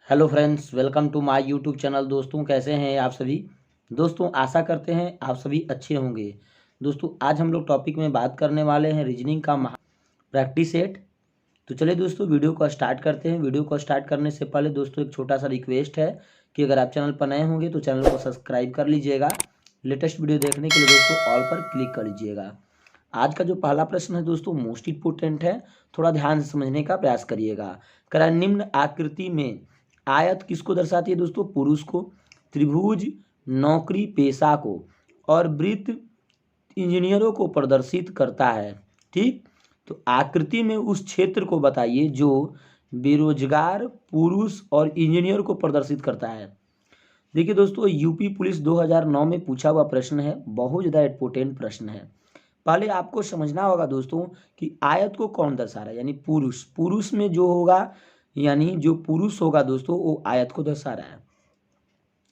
Hello friends, welcome to my YouTube channel. दोस्तों, कैसे हैं आप सभी। दोस्तों, आशा करते हैं आप सभी अच्छे होंगे। दोस्तों, आज हम लोग टॉपिक में बात करने वाले हैं रीजनिंग का प्रैक्टिस सेट। तो चलिए दोस्तों, वीडियो को स्टार्ट करते हैं। वीडियो को स्टार्ट करने से पहले दोस्तों एक छोटा सा रिक्वेस्ट है कि अगर आप चैनल पर नए होंगे तो चैनल को सब्सक्राइब कर लीजिएगा। लेटेस्ट वीडियो देखने के लिए दोस्तों ऑल पर क्लिक कर लीजिएगा। आज का जो पहला प्रश्न है दोस्तों मोस्ट इम्पोर्टेंट है, थोड़ा ध्यान से समझने का प्रयास करिएगा। करा निम्न आकृति में आयत किसको दर्शाती है दोस्तों? पुरुष को, त्रिभुज नौकरी पेशा को, और वृत्त इंजीनियरों को प्रदर्शित करता है। ठीक, तो आकृति में उस क्षेत्र को बताइए जो बेरोजगार पुरुष और इंजीनियर को प्रदर्शित करता है। देखिए दोस्तों, यूपी पुलिस 2009 में पूछा हुआ प्रश्न है, बहुत ज़्यादा इंपॉर्टेंट प्रश्न है। पहले आपको समझना होगा दोस्तों कि आयत को कौन दर्शा रहा है, यानी पुरुष। पुरुष में जो होगा, यानी जो पुरुष होगा दोस्तों वो आयत को दर्शा रहा है।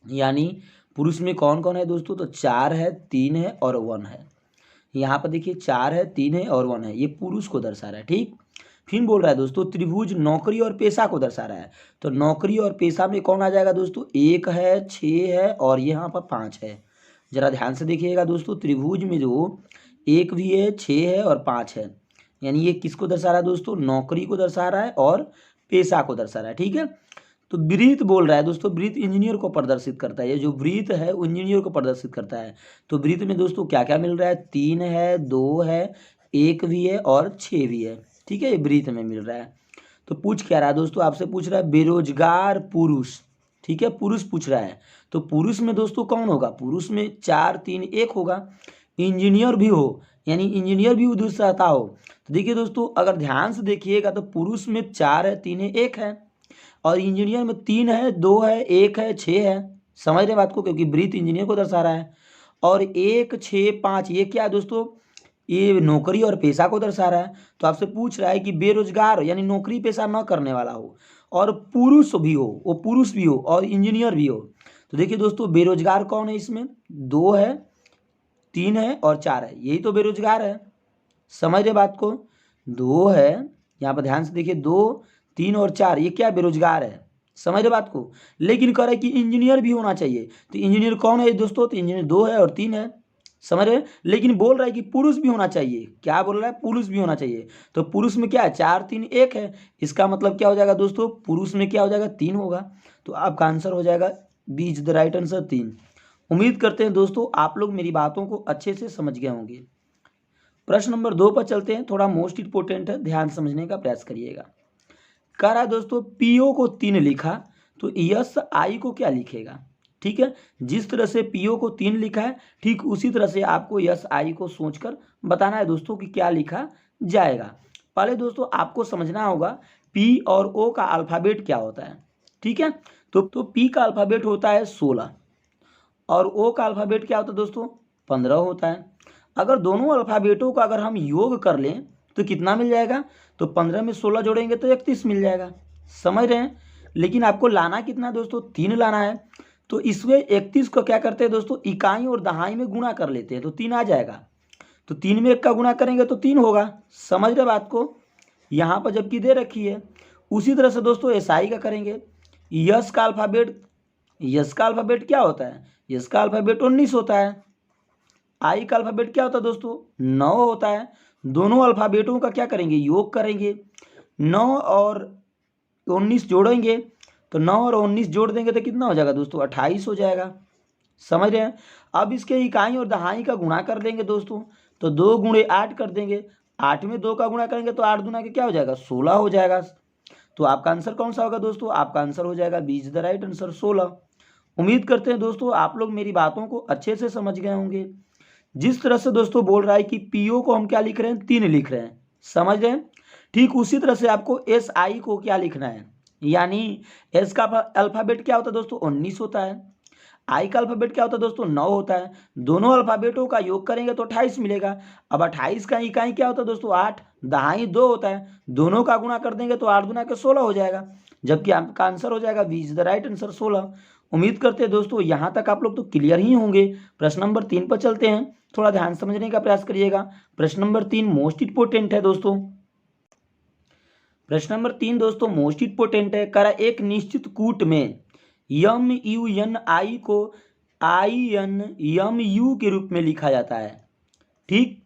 यानी पुरुष में कौन कौन है दोस्तों? तो 4 है, 3 है और 1 है। यहाँ पर देखिए 4 है, 3 है और 1 है, ये पुरुष को दर्शा रहा है। ठीक, फिर बोल रहा है दोस्तों त्रिभुज नौकरी और पेशा को दर्शा रहा है। तो नौकरी और पेशा में कौन आ जाएगा दोस्तों? 1 है, 6 है और यहाँ पर 5 है। जरा ध्यान से देखिएगा दोस्तों, त्रिभुज में जो 1 भी है, 6 है और 5 है, यानी ये किसको दर्शा रहा है दोस्तों? नौकरी को दर्शा रहा है और पेशा को दर्शा रहा है। ठीक है, तो वृत्त बोल रहा है दोस्तों, वृत्त इंजीनियर को प्रदर्शित करता है। ये जो वृत्त है वो इंजीनियर को प्रदर्शित करता है। तो वृत्त में दोस्तों क्या क्या मिल रहा है? 3 है, 2 है, 1 भी है और 6 भी है। ठीक है, ये वृत्त में मिल रहा है। तो पूछ क्या रहा है दोस्तों? आपसे पूछ रहा है बेरोजगार पुरुष। ठीक है, पुरुष पूछ रहा है। तो पुरुष में दोस्तों कौन होगा? पुरुष में 4, 3, 1 होगा। इंजीनियर भी हो, यानी इंजीनियर भी दर्शाता हो। तो देखिए दोस्तों, अगर ध्यान से देखिएगा तो पुरुष में 4 है, 3 है, 1 है, और इंजीनियर में 3 है, 2 है, 1 है, 6 है। समझ रहे बात को, क्योंकि वृत्त इंजीनियर को दर्शा रहा है। और 1, 6, 5 ये क्या है दोस्तों? ये नौकरी और पेशा को दर्शा रहा है। तो आपसे पूछ रहा है कि बेरोजगार यानी नौकरी पेशा न करने वाला हो, और पुरुष भी हो, वो पुरुष भी हो और इंजीनियर भी हो। तो देखिए दोस्तों, बेरोजगार कौन है इसमें? 2 है, 3 है और 4 है, यही तो बेरोजगार है। समझ रहे बात को? 2 है, यहाँ पर ध्यान से देखिए, 2, 3 और 4 ये क्या? बेरोजगार है। समझ रहे बात को? लेकिन कह रहा है कि इंजीनियर भी होना चाहिए। तो इंजीनियर कौन है दोस्तों? तो इंजीनियर 2 है और 3 है। समझ रहे? लेकिन बोल रहा है कि पुरुष भी होना चाहिए। क्या बोल रहा है? पुरुष भी होना चाहिए। तो पुरुष में क्या है? 4, 3, 1 है। इसका मतलब क्या हो जाएगा दोस्तों? पुरुष में क्या हो जाएगा? 3 होगा। तो आपका आंसर हो जाएगा B is the right answer, 3। उम्मीद करते हैं दोस्तों आप लोग मेरी बातों को अच्छे से समझ गए होंगे। प्रश्न नंबर 2 पर चलते हैं, थोड़ा मोस्ट इंपोर्टेंट है, ध्यान समझने का प्रयास करिएगा। कह रहा है दोस्तों पीओ को 3 लिखा, तो यस आई को क्या लिखेगा? ठीक है, जिस तरह से पीओ को 3 लिखा है, ठीक उसी तरह से आपको यस आई को सोचकर बताना है दोस्तों कि क्या लिखा जाएगा। पहले दोस्तों आपको समझना होगा पी और ओ का अल्फाबेट क्या होता है। ठीक है, तो पी का अल्फाबेट होता है 16 और ओ का अल्फाबेट क्या होता है दोस्तों? 15 होता है। अगर दोनों अल्फाबेटों का अगर हम योग कर लें तो कितना मिल जाएगा? तो 15 में 16 जोड़ेंगे तो 31 मिल जाएगा। समझ रहे हैं? लेकिन आपको लाना कितना दोस्तों? 3 लाना है। तो इसमें 31 को क्या करते हैं दोस्तों? इकाई और दहाई में गुणा कर लेते हैं तो 3 आ जाएगा। तो 3 में 1 का गुणा करेंगे तो 3 होगा। समझ रहे बात को? यहाँ पर जबकि दे रखी है, उसी तरह से दोस्तों एसआई का करेंगे। यस का अल्फाबेट क्या होता है? यस का अल्फाबेट 19 होता है। आई का अल्फाबेट क्या होता है दोस्तों? 9 होता है। दोनों अल्फाबेटों का क्या करेंगे? योग करेंगे। 9 और 19 जोड़ेंगे, तो 9 और 19 जोड़ देंगे तो कितना हो जाएगा दोस्तों? 28 हो जाएगा। समझ रहे हैं? अब इसके इकाई और दहाई का गुणा कर देंगे दोस्तों, तो 2 गुणे 8 कर देंगे। 8 में 2 का गुणा करेंगे तो 8 दूना के क्या हो जाएगा? 16 हो जाएगा। तो आपका आंसर कौन सा होगा दोस्तों? आपका आंसर हो जाएगा B is the right answer, 16। उम्मीद करते हैं दोस्तों आप लोग मेरी बातों को अच्छे से समझ गए होंगे। जिस तरह से दोस्तों बोल रहा है कि पीओ को हम क्या लिख रहे हैं? 3 लिख रहे हैं। समझ रहे हैं? ठीक उसी तरह से आपको एस आई को क्या लिखना है, यानी एस का अल्फाबेट क्या होता है दोस्तों? 19 होता है। आई का अल्फाबेट क्या होता है दोस्तों? 9 होता है। दोनों अल्फाबेटों का योग करेंगे तो 28 मिलेगा। अब 28 का इकाई क्या होता है दोस्तों? 8, दहाई 2 होता है। दोनों का गुणा कर देंगे तो 8 गुना के 16 हो जाएगा, जबकि आपका आंसर हो जाएगा B is the right answer, 16। उम्मीद करते हैं दोस्तों यहाँ तक आप लोग तो क्लियर ही होंगे। प्रश्न नंबर 3 पर चलते हैं, थोड़ा ध्यान समझने का प्रयास करिएगा। प्रश्न नंबर 3 मोस्ट इंपोर्टेंट है दोस्तों। प्रश्न नंबर 3 दोस्तों मोस्ट इंपोर्टेंट है। करा एक निश्चित कूट में MUNI को INMU के रूप में लिखा जाता है। ठीक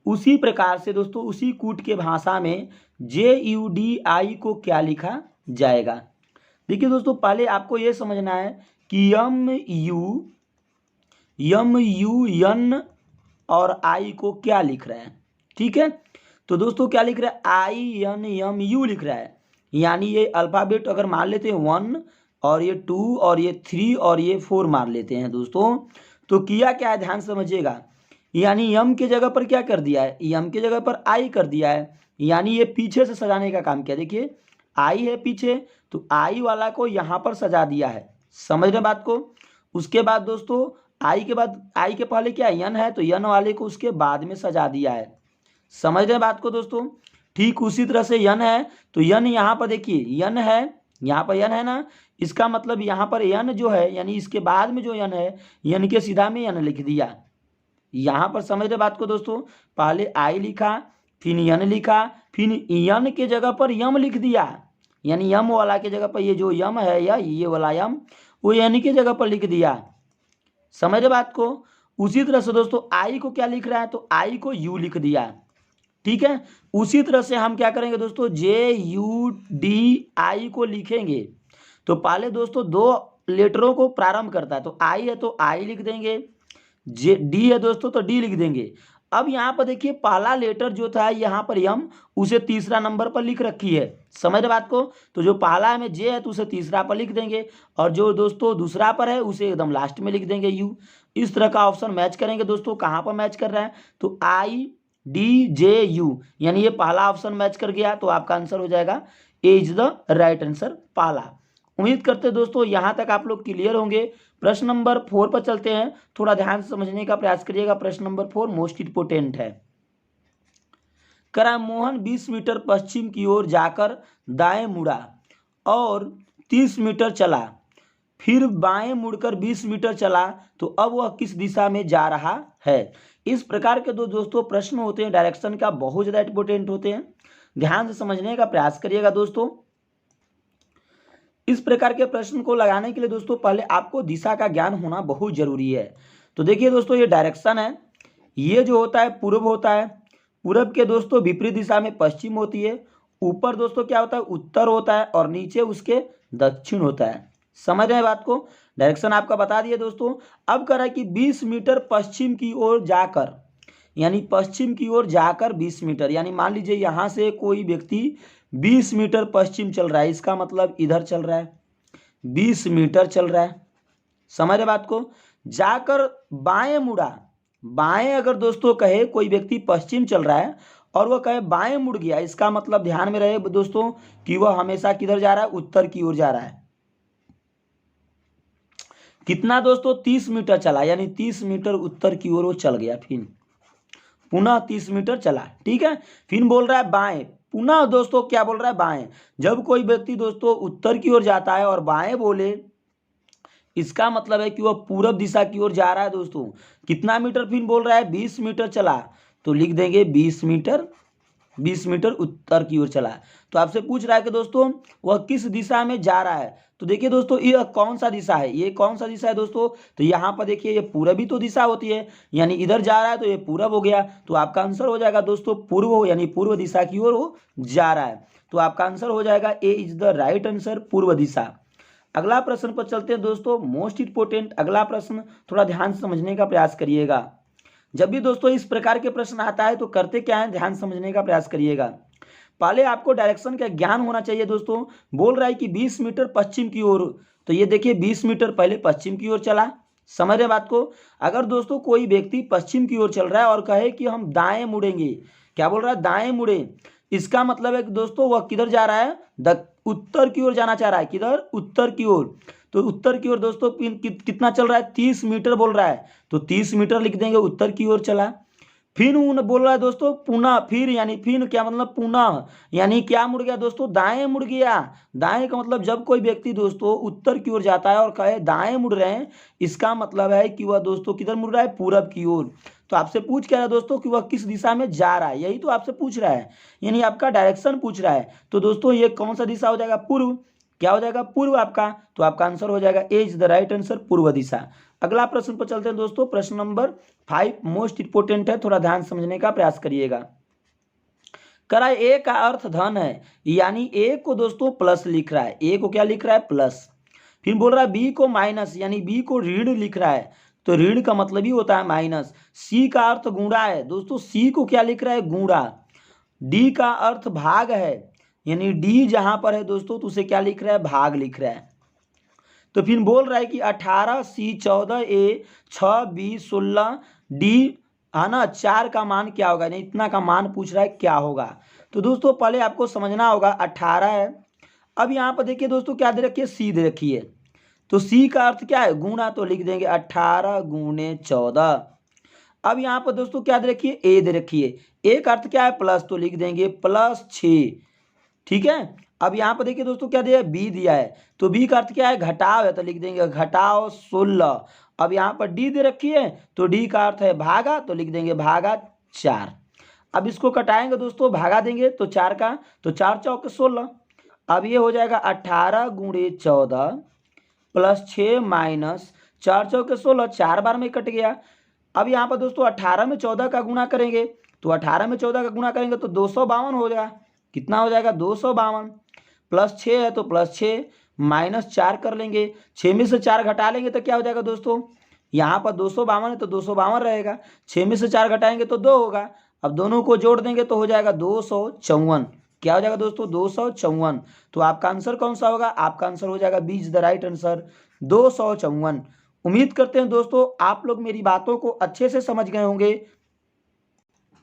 उसी प्रकार से दोस्तों उसी कूट के भाषा में JUDI को क्या लिखा जाएगा। देखिए दोस्तों पहले आपको ये समझना है कि MUN और I को क्या लिख रहा है। ठीक है तो दोस्तों क्या लिख रहा है INMU लिख रहा है, यानी ये अल्फ़ाबेट अगर मान लेते हैं 1 और ये 2 और ये 3 और ये 4 मान लेते हैं दोस्तों, तो किया क्या है ध्यान समझिएगा, यानी यम के जगह पर क्या कर दिया है, यम के जगह पर आई कर दिया है, यानी ये पीछे से सजाने का काम किया। देखिए आई है पीछे तो आई वाला को यहाँ पर सजा दिया है, समझ रहे बात को। उसके बाद दोस्तों आई के बाद आई के पहले क्या यन है तो यन वाले को उसके बाद में सजा दिया है, समझ रहे बात को दोस्तों। ठीक उसी तरह से यन है तो यन यहाँ पर देखिए यन है, यहाँ पर यन है ना, इसका मतलब यहाँ पर यन जो है यानी इसके बाद में जो यन है यन के सीधा में यन लिख दिया। यहाँ पर समझ रहे बात को दोस्तों, पहले आई लिखा फिर यन लिखा फिर यन के जगह पर यम लिख दिया, यानी यम वाला के जगह पर ये जो यम है या ये वाला यम वो यन के जगह पर लिख दिया, समझ रहे बात को। उसी तरह से दोस्तों आई को क्या लिख रहा है तो आई को यू लिख दिया। ठीक है उसी तरह से हम क्या करेंगे दोस्तों JUDI को लिखेंगे तो पहले दोस्तों 2 लेटरों को प्रारंभ करता है, तो आई है तो आई लिख देंगे, डी है दोस्तों तो डी लिख देंगे। अब यहाँ पर देखिए पहला लेटर जो था यहाँ पर यम उसे तीसरा नंबर पर लिख रखी है, समझ रहे बात को। तो जो पहला में जे है तो उसे तीसरा पर लिख देंगे और जो दोस्तों दूसरा पर है उसे एकदम लास्ट में लिख देंगे यू। इस तरह का ऑप्शन मैच करेंगे दोस्तों, कहाँ पर मैच कर रहा है तो IDJU, यानी ये पहला ऑप्शन मैच कर गया तो आपका आंसर हो जाएगा ए इज द राइट आंसर पहला। उम्मीद करते हैं दोस्तों यहाँ तक आप लोग क्लियर होंगे। प्रश्न नंबर 4 पर चलते हैं, थोड़ा ध्यान से समझने का प्रयास करिएगा। प्रश्न नंबर 4 मोस्ट इंपोर्टेंट है। करा मोहन 20 मीटर पश्चिम की ओर जाकर दाएं मुड़ा और 30 मीटर चला, फिर बाएं मुड़कर 20 मीटर चला, तो अब वह किस दिशा में जा रहा है। इस प्रकार के दोस्तों प्रश्न होते हैं डायरेक्शन का, बहुत ज़्यादा इंपोर्टेंट होते हैं, ध्यान से समझने का प्रयास करिएगा दोस्तों। इस प्रकार के प्रश्न को लगाने के लिए दोस्तों पहले आपको दिशा का ज्ञान होना बहुत जरूरी है। तो देखिए दोस्तों ये डायरेक्शन है, ये जो होता है पूर्व होता है, पूर्व के दोस्तों विपरीत दिशा में पश्चिम होती है, ऊपर दोस्तों क्या होता है उत्तर होता है और नीचे उसके दक्षिण होता है, समझ रहे हैं बात को। डायरेक्शन आपका बता दिए दोस्तों। अब कह रहा है कि 20 मीटर पश्चिम की ओर जाकर, यानी पश्चिम की ओर जाकर 20 मीटर, यानी मान लीजिए यहाँ से कोई व्यक्ति 20 मीटर पश्चिम चल रहा है, इसका मतलब इधर चल रहा है 20 मीटर चल रहा है, समझ रहे बात को। जाकर बाएं मुड़ा, बाएं अगर दोस्तों कहे कोई व्यक्ति पश्चिम चल रहा है और वह कहे बाएं मुड़ गया, इसका मतलब ध्यान में रहे दोस्तों कि वह हमेशा किधर जा रहा है उत्तर की ओर जा रहा है। कितना दोस्तों 30 मीटर चला, यानी 30 मीटर उत्तर की ओर वो चल गया, फिर पुनः 30 मीटर चला। ठीक है फिर बोल रहा है बाएं, पुनः दोस्तों क्या बोल रहा है बाएं। जब कोई व्यक्ति दोस्तों उत्तर की ओर जाता है और बाएं बोले, इसका मतलब है कि वह पूरब दिशा की ओर जा रहा है दोस्तों। कितना मीटर फिर बोल रहा है 20 मीटर चला, तो लिख देंगे 20 मीटर उत्तर की ओर चला। तो आपसे पूछ रहा है कि दोस्तों वह किस दिशा में जा रहा है, तो देखिए दोस्तों ये कौन सा दिशा है, ये कौन सा दिशा है दोस्तों, तो यहाँ पर देखिए ये पूरब ही तो दिशा होती है, यानी इधर जा रहा है तो ये पूरब हो गया, तो आपका आंसर हो जाएगा दोस्तों पूर्व हो, यानी पूर्व दिशा की ओर वो जा रहा है, तो आपका आंसर हो जाएगा ए इज द राइट आंसर पूर्व दिशा। अगला प्रश्न पर चलते हैं दोस्तों, मोस्ट इंपोर्टेंट अगला प्रश्न, थोड़ा ध्यान से समझने का प्रयास करिएगा। जब भी दोस्तों इस प्रकार के प्रश्न आता है तो करते क्या है, ध्यान समझने का प्रयास करिएगा। पहले आपको डायरेक्शन का ज्ञान होना चाहिए दोस्तों। बोल रहा है कि 20 मीटर पश्चिम की ओर, तो ये देखिए 20 मीटर पहले पश्चिम की ओर चला, समझ रहे बात को। अगर दोस्तों कोई व्यक्ति पश्चिम की ओर चल रहा है और कहे कि हम दाएं मुड़ेंगे, क्या बोल रहा है दाएं मुड़े, इसका मतलब है कि दोस्तों वह किधर जा रहा है उत्तर की ओर जाना चाह रहा है, किधर उत्तर की ओर। तो उत्तर की ओर दोस्तों कितना चल रहा है 30 मीटर बोल रहा है, तो 30 मीटर लिख देंगे उत्तर की ओर चला। फिर बोल रहा है दोस्तों पुनः, फिर यानी फिर क्या मतलब पुनः, यानी क्या मुड़ गया दोस्तों, दाएं मुड़ गया। दाएं का मतलब जब कोई व्यक्ति दोस्तों उत्तर की ओर जाता है और कहे दाएं मुड़ रहे हैं, इसका मतलब है कि वह दोस्तों किधर मुड़ रहा है, पूरब की ओर। तो आपसे पूछ क्या रहा है दोस्तों कि वह किस दिशा में जा रहा है, यही तो आपसे पूछ रहा है, यानी आपका डायरेक्शन पूछ रहा है। तो दोस्तों ये कौन सा दिशा हो जाएगा, पूर्व। क्या हो जाएगा, पूर्व आपका। तो आपका आंसर हो जाएगा ए इज द राइट आंसर, पूर्व दिशा। अगला प्रश्न पर चलते हैं दोस्तों। प्रश्न नंबर 5 मोस्ट इंपोर्टेंट है, थोड़ा ध्यान समझने का प्रयास करिएगा। करा ए का अर्थ धन है, यानी ए को दोस्तों प्लस लिख रहा है, ए को क्या लिख रहा है, प्लस। फिर बोल रहा है बी को माइनस, यानी बी को ऋण लिख रहा है, तो ऋण का मतलब ही होता है माइनस। सी का अर्थ गुणा है, दोस्तों सी को क्या लिख रहा है, गुणा। डी का अर्थ भाग है, यानी डी जहां पर है दोस्तों तो उसे क्या लिख रहा है, भाग लिख रहा है। तो फिर बोल रहा है कि 18 सी 14 ए 6 बी 16 डी है ना, 4 का मान क्या होगा, नहीं इतना का मान पूछ रहा है क्या होगा। तो दोस्तों पहले आपको समझना होगा 18 है। अब यहाँ पर देखिए दोस्तों क्या दे रखी है, सी दे रखी है। तो सी का अर्थ क्या है, गुणा, तो लिख देंगे 18 गुणे 14। अब यहाँ पर दोस्तों क्या दे रखी है, ए दे रखी है। ए का अर्थ क्या है, प्लस, तो लिख देंगे +6। ठीक है। अब यहाँ पर देखिए दोस्तों क्या दिया है, बी दिया है। तो बी का अर्थ क्या है, घटाव है, तो लिख देंगे घटाव 16। अब यहाँ पर डी दे रखी है, तो डी का अर्थ है भागा, तो लिख देंगे भागा 4। अब इसको कटाएंगे दोस्तों, भागा देंगे तो 4 का, तो 4 चौके 16। अब ये हो जाएगा 18 गुणे 14 +6 माइनस 4 चौके 16, 4 बार में कट गया। अब यहाँ पर दोस्तों 18 में 14 का गुणा करेंगे, तो 18 में 14 का गुणा करेंगे तो 252 हो जाएगा। कितना हो जाएगा, 252। +6 है तो +6 -4 कर लेंगे, 6 में से 4 घटा लेंगे तो क्या हो जाएगा दोस्तों, यहाँ पर 252 है तो 252 रहेगा, 6 में से 4 घटाएंगे तो 2 होगा। अब दोनों को जोड़ देंगे तो हो जाएगा 254। क्या हो जाएगा दोस्तों, 254। तो आपका आंसर कौन सा होगा, आपका आंसर हो जाएगा B is the right answer, 254। उम्मीद करते हैं दोस्तों आप लोग मेरी बातों को अच्छे से समझ गए होंगे।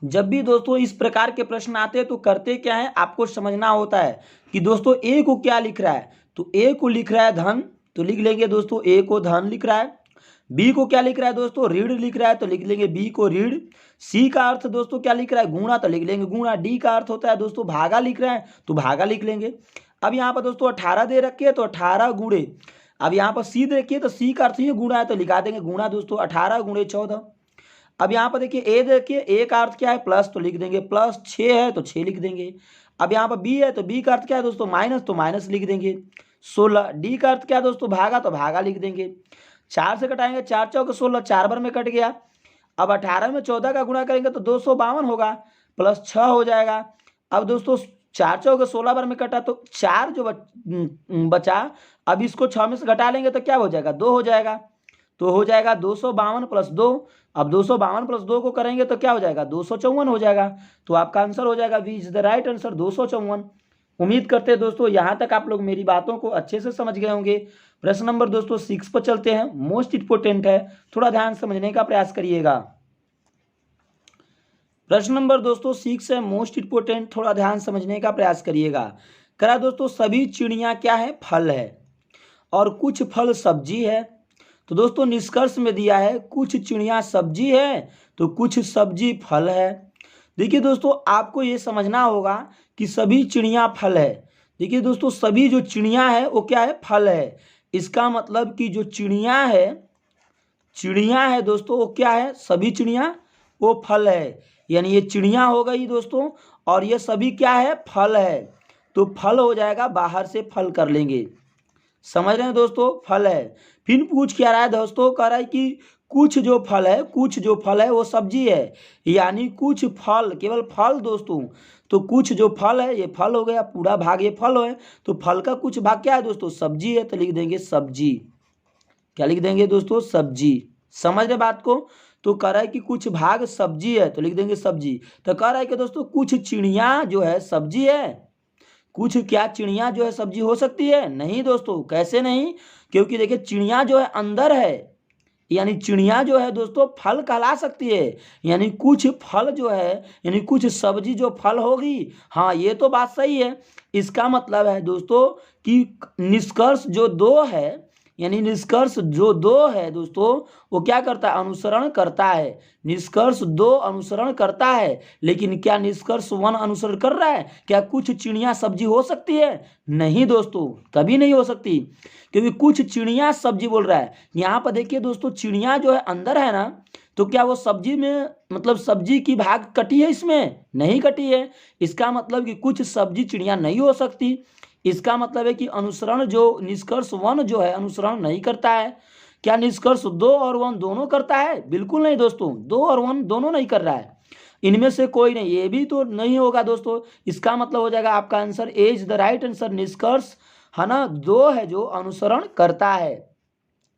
जब भी दोस्तों इस प्रकार के प्रश्न आते हैं तो करते क्या है, आपको समझना होता है कि दोस्तों ए को क्या लिख रहा है। तो ए को लिख रहा है धन, तो लिख लेंगे दोस्तों ए को धन लिख रहा है। बी को क्या लिख रहा है दोस्तों, ऋण लिख रहा है, तो लिख लेंगे बी को ऋण। सी का अर्थ दोस्तों क्या लिख रहा है, गुणा, तो लिख लेंगे गुणा। डी का अर्थ होता है दोस्तों भागा लिख रहा है, तो भागा लिख लेंगे। अब यहाँ पर दोस्तों 18 दे रखी है तो 18 गुणे, अब यहाँ पर सी दे रखी है तो सी का अर्थ ही गुणा है, तो लिखा देंगे गुणा दोस्तों 18 गुणे 14। अब यहाँ पर देखिए ए देखिए, ए का अर्थ क्या है, प्लस, तो लिख देंगे +6 है तो 6 लिख देंगे। अब यहाँ पर बी है तो बी का अर्थ क्या है दोस्तों, माइनस, तो माइनस लिख देंगे 16। डी का अर्थ क्या है दोस्तों, भागा, तो भागा लिख देंगे। 4 से कटाएंगे, 4 चौके 16, 4 बार में कट गया। अब 18 में 14 का गुणा करेंगे तो 252 होगा, +6 हो जाएगा। अब दोस्तों 4 चौके 16 बार में कटा तो 4 जो बचा, अब इसको 6 में से घटा लेंगे तो क्या हो जाएगा, 2 हो जाएगा। तो हो जाएगा 252 + 2। अब 252 + 2 को करेंगे तो क्या हो जाएगा, 254 हो जाएगा। तो आपका आंसर हो जाएगा B is the right answer, 254। उम्मीद करते हैं दोस्तों यहाँ तक आप लोग मेरी बातों को अच्छे से समझ गए होंगे। प्रश्न नंबर दोस्तों 6 पर चलते हैं, मोस्ट इंपोर्टेंट है, थोड़ा ध्यान समझने का प्रयास करिएगा। प्रश्न नंबर दोस्तों 6 है, मोस्ट इंपोर्टेंट, थोड़ा ध्यान समझने का प्रयास करिएगा। करा दोस्तों सभी चिड़िया क्या है, फल है, और कुछ फल सब्जी है। तो दोस्तों निष्कर्ष में दिया है कुछ चिड़िया सब्जी है तो कुछ सब्जी फल है। देखिए दोस्तों आपको ये समझना होगा कि सभी चिड़िया फल है। देखिए दोस्तों सभी जो चिड़िया है वो क्या है, फल है। इसका मतलब कि जो चिड़िया है दोस्तों वो क्या है, सभी चिड़िया वो फल है, यानी ये चिड़िया हो गई दोस्तों, और ये सभी क्या है, फल है। तो फल हो जाएगा, बाहर से फल कर लेंगे, समझ रहे हैं दोस्तों, फल है। फिर पूछ क्या रहा है दोस्तों, कह रहा है कि कुछ जो फल है वो सब्जी है, यानी कुछ फल, केवल फल दोस्तों। तो कुछ जो फल है ये फल हो गया, पूरा भाग ये फल है, तो फल का कुछ भाग क्या है दोस्तों, सब्जी है, तो लिख देंगे सब्जी। क्या लिख देंगे दोस्तों, सब्जी। समझ रहे बात को। तो कह रहा है कि कुछ भाग सब्जी है तो लिख देंगे सब्जी। तो कह रहा है कि दोस्तों कुछ चिड़िया जो है सब्जी है, कुछ क्या चिड़िया जो है सब्जी हो सकती है, नहीं दोस्तों, कैसे नहीं, क्योंकि देखिए चिड़िया जो है अंदर है, यानी चिड़िया जो है दोस्तों फल कहला सकती है, यानी कुछ फल जो है, यानी कुछ सब्जी जो फल होगी। हाँ ये तो बात सही है। इसका मतलब है दोस्तों कि निष्कर्ष जो 2 है, यानी निष्कर्ष जो 2 है दोस्तों वो क्या करता है, अनुसरण करता है। निष्कर्ष 2 अनुसरण करता है, लेकिन क्या निष्कर्ष 1 अनुसरण कर रहा है? क्या कुछ चिड़िया सब्जी हो सकती है? नहीं दोस्तों, कभी नहीं हो सकती, क्योंकि कुछ चिड़िया सब्जी बोल रहा है। यहाँ पर देखिए दोस्तों, चिड़िया जो है अंदर है ना, तो क्या वो सब्जी में मतलब सब्जी की भाग कटी है? इसमें नहीं कटी है। इसका मतलब कि कुछ सब्जी चिड़िया नहीं हो सकती। इसका मतलब है कि अनुसरण जो निष्कर्ष 1 जो है अनुसरण नहीं करता है। क्या निष्कर्ष 2 और 1 दोनों करता है? बिल्कुल नहीं दोस्तों, 2 और 1 दोनों नहीं कर रहा है। इनमें से कोई नहीं, ये भी तो नहीं होगा दोस्तों। इसका मतलब हो जाएगा आपका answer A is the right answer. निष्कर्ष है ना 2 है जो अनुसरण करता है,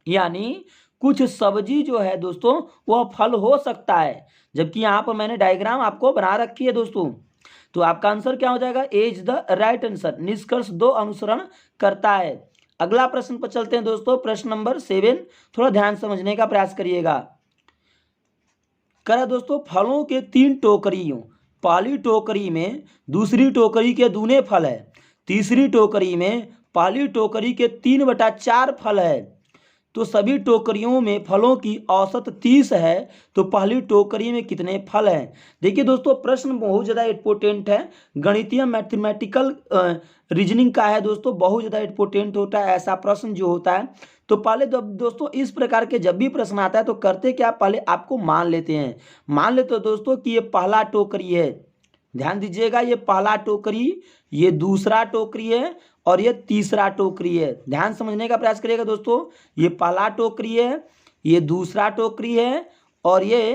यानी कुछ सब्जी जो है दोस्तों वह फल हो सकता है। जबकि यहाँ पर मैंने डायग्राम आपको बना रखी है दोस्तों, तो आपका आंसर क्या हो जाएगा, ए इज द राइट आंसर। निष्कर्ष 2 अनुसरण करता है। अगला प्रश्न पर चलते हैं दोस्तों, प्रश्न नंबर 7। थोड़ा ध्यान समझने का प्रयास करिएगा। करा दोस्तों, फलों के 3 टोकरियों, पहली टोकरी में दूसरी टोकरी के दूने फल है, तीसरी टोकरी में पहली टोकरी के 3/4 फल है, तो सभी टोकरियों में फलों की औसत 30 है, तो पहली टोकरी में कितने फल हैं? देखिए दोस्तों, प्रश्न बहुत ज़्यादा इंपॉर्टेंट है, गणितीय मैथमेटिकल रीजनिंग का है दोस्तों, बहुत ज़्यादा इंपॉर्टेंट होता है ऐसा प्रश्न जो होता है। तो पहले दोस्तों इस प्रकार के जब भी प्रश्न आता है तो करते क्या, पहले आपको मान लेते हैं। मान लेते हो दोस्तों कि ये पहला टोकरी है, ध्यान दीजिएगा, ये पहला टोकरी, ये दूसरा टोकरी है और ये तीसरा टोकरी है। ध्यान समझने का प्रयास करिएगा दोस्तों, ये पहला टोकरी है, ये दूसरा टोकरी है और ये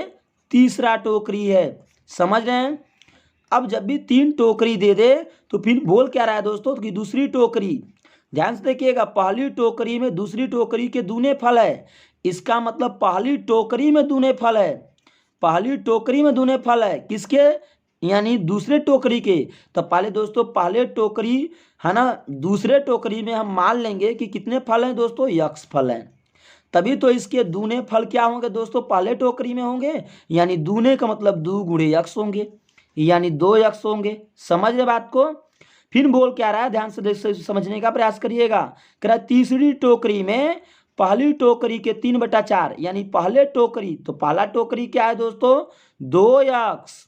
तीसरा टोकरी है। समझ रहे हैं? अब जब भी 3 टोकरी दे दे तो फिर बोल क्या रहा है दोस्तों कि दूसरी टोकरी, ध्यान से देखिएगा, पहली टोकरी में दूसरी टोकरी के दूने फल है। इसका मतलब पहली टोकरी में दूने फल है, पहली टोकरी में दूने फल है किसके, यानी दूसरे टोकरी के। तो पहले दोस्तों पहले टोकरी है ना, दूसरे टोकरी में हम मान लेंगे कि कितने फल हैं दोस्तों, यक्स फल हैं, तभी तो इसके दूने फल क्या होंगे दोस्तों, पहले टोकरी में होंगे, यानी दूने का मतलब 2 गुणे यक्स होंगे, यानी 2 यक्स होंगे। समझ रहे बात को? फिर बोल क्या रहा है, ध्यान से समझने का प्रयास करिएगा। कह रहा है तीसरी टोकरी में पहली टोकरी के 3/4, यानी पहले टोकरी, तो पहला टोकरी क्या है दोस्तों, 2 यक्स,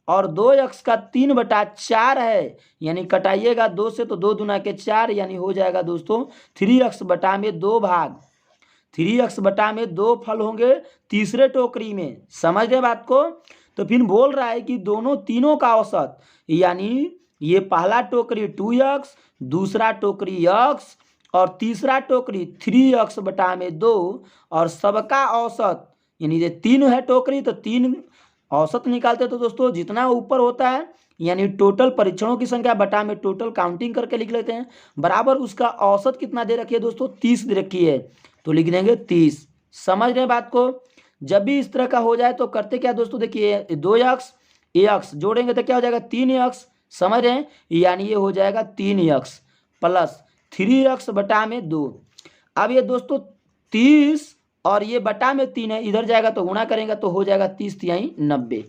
और 2 यक्स का 3/4 है, यानी कटाइएगा 2 से तो 2 दूना के 4, यानी हो जाएगा दोस्तों 3x बटा में 2 भाग, 3x बटा में 2 फल होंगे तीसरे टोकरी में। समझ रहे बात को? तो फिर बोल रहा है कि दोनों तीनों का औसत, यानी ये पहला टोकरी 2x, दूसरा टोकरी x और तीसरा टोकरी 3x बटा में 2, और सबका औसत, यानी ये 3 है टोकरी तो 3 औसत निकालते तो दोस्तों जितना ऊपर होता है, यानी टोटल परीक्षणों की संख्या बटा में टोटल काउंटिंग करके लिख लेते हैं, बराबर उसका औसत कितना दे रखी है दोस्तों, 30 दे रखी है, तो लिख देंगे 30। समझ रहे हैं बात को? जब भी इस तरह का हो जाए तो करते क्या दोस्तों, देखिए 2 एक्स जोड़ेंगे तो क्या हो जाएगा 3 एक्स। समझ रहे हैं? यानी ये हो जाएगा 3 एक्स प्लस 3x बटा में 2। अब ये दोस्तों 30 और ये बटा में 3 है, इधर जाएगा तो गुणा करेंगे तो हो जाएगा 30 तिहाई 90।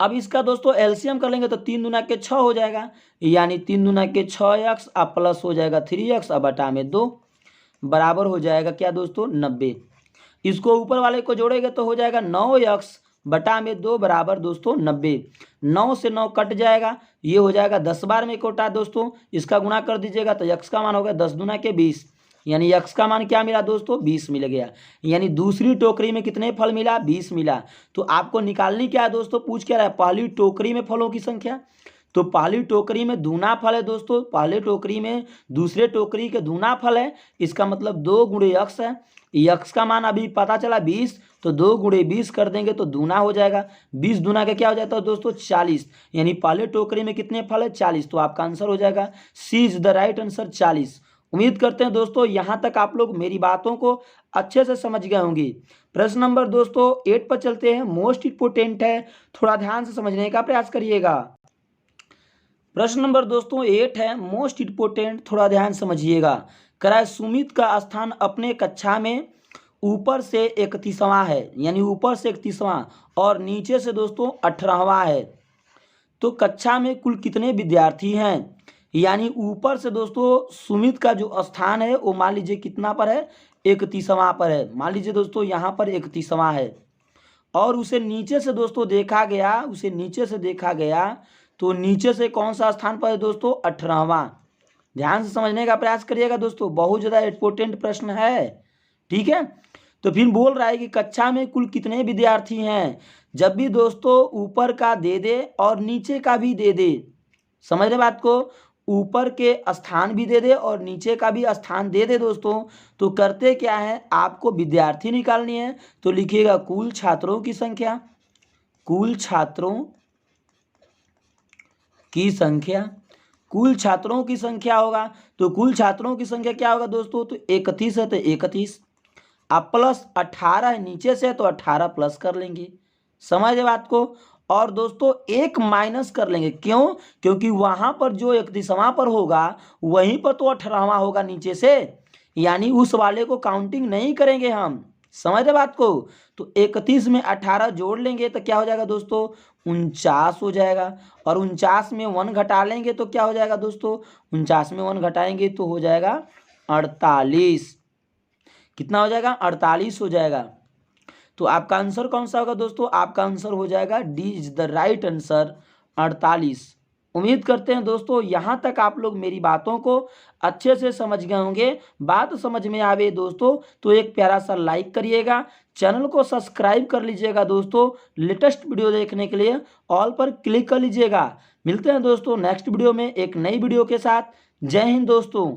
अब इसका दोस्तों एलसीएम कर लेंगे तो 3 दूना के 6 हो जाएगा, यानी 3 दूना के 6x अब प्लस हो जाएगा 3x अब बटा में 2, बराबर हो जाएगा क्या दोस्तों 90। इसको ऊपर वाले को जोड़ेंगे तो हो जाएगा 9x बटा में 2 बराबर दोस्तों 90। 9 से 9 कट जाएगा, ये हो जाएगा 10 बार में कोटा दोस्तों, इसका गुणा कर दीजिएगा तो x का मान हो गया 10 दूना के 20, यानी x का मान क्या मिला दोस्तों 20 मिल गया। यानी दूसरी टोकरी में कितने फल मिला, 20 मिला। तो आपको निकालनी क्या है दोस्तों, पूछ क्या रहा है, पहली टोकरी में फलों की संख्या। तो पहली टोकरी में दूना फल है दोस्तों, पहले टोकरी में दूसरे टोकरी के दूना फल है, इसका मतलब 2 गुणे x है। x का मान अभी पता चला 20, तो 2 गुणे 20 कर देंगे तो दूना हो जाएगा, 20 दूना का क्या हो जाता है दोस्तों 40, यानी पहले टोकरी में कितने फल है 40, तो आपका आंसर हो जाएगा सी इज द राइट आंसर 40। उम्मीद करते हैं दोस्तों यहाँ तक आप लोग मेरी बातों को अच्छे से समझ गए होंगे। प्रश्न नंबर दोस्तों 8 पर चलते हैं, मोस्ट इंपोर्टेंट है, थोड़ा ध्यान से समझने का प्रयास करिएगा। प्रश्न नंबर दोस्तों 8 है, मोस्ट इंपोर्टेंट, थोड़ा ध्यान समझिएगा। कराए सुमित का स्थान अपने कक्षा में ऊपर से 31वां है, यानी ऊपर से 31वां और नीचे से दोस्तों 18वां है, तो कक्षा में कुल कितने विद्यार्थी हैं। यानी ऊपर से दोस्तों सुमित का जो स्थान है वो मान लीजिए कितना पर है, 31वां पर है। मान लीजिए दोस्तों यहाँ पर 31वां है और उसे नीचे से दोस्तों देखा गया, उसे नीचे से देखा गया तो नीचे से कौन सा स्थान पर है दोस्तों, 18वां। ध्यान से समझने का प्रयास करिएगा दोस्तों, बहुत ज़्यादा इंपॉर्टेंट प्रश्न है। ठीक है, तो फिर बोल रहा है कि कक्षा में कुल कितने विद्यार्थी हैं। जब भी दोस्तों ऊपर का दे दे और नीचे का भी दे दे, समझ रहे बात को, ऊपर के स्थान भी दे दे और नीचे का भी स्थान दे दे दोस्तों, तो करते क्या है, आपको विद्यार्थी निकालनी है। तो लिखिएगा कुल छात्रों की संख्या, कुल छात्रों की संख्या, कुल छात्रों की संख्या होगा। तो कुल छात्रों की संख्या क्या होगा दोस्तों, तो 31 है तो 31, अब प्लस 18 है नीचे से तो 18 प्लस कर लेंगे, समझ बात को। और दोस्तों एक माइनस कर लेंगे, क्यों, क्योंकि वहां पर जो 31वां पर होगा वहीं पर तो 18वां होगा नीचे से, यानी उस वाले को काउंटिंग नहीं करेंगे हम, समझ रहे बात को। तो 31 में 18 जोड़ लेंगे तो क्या हो जाएगा दोस्तों, 49 हो जाएगा। और 49 में 1 घटा लेंगे तो क्या हो जाएगा दोस्तों, 49 में 1 घटाएंगे तो हो जाएगा 48। कितना हो जाएगा, 48 हो जाएगा। तो आपका आंसर कौन सा होगा दोस्तों, आपका आंसर हो जाएगा D is the right answer, 48। उम्मीद करते हैं दोस्तों यहाँ तक आप लोग मेरी बातों को अच्छे से समझ गए होंगे। बात समझ में आवे दोस्तों तो एक प्यारा सा लाइक करिएगा, चैनल को सब्सक्राइब कर लीजिएगा दोस्तों, लेटेस्ट वीडियो देखने के लिए ऑल पर क्लिक कर लीजिएगा। मिलते हैं दोस्तों नेक्स्ट वीडियो में एक नई वीडियो के साथ। जय हिंद दोस्तों।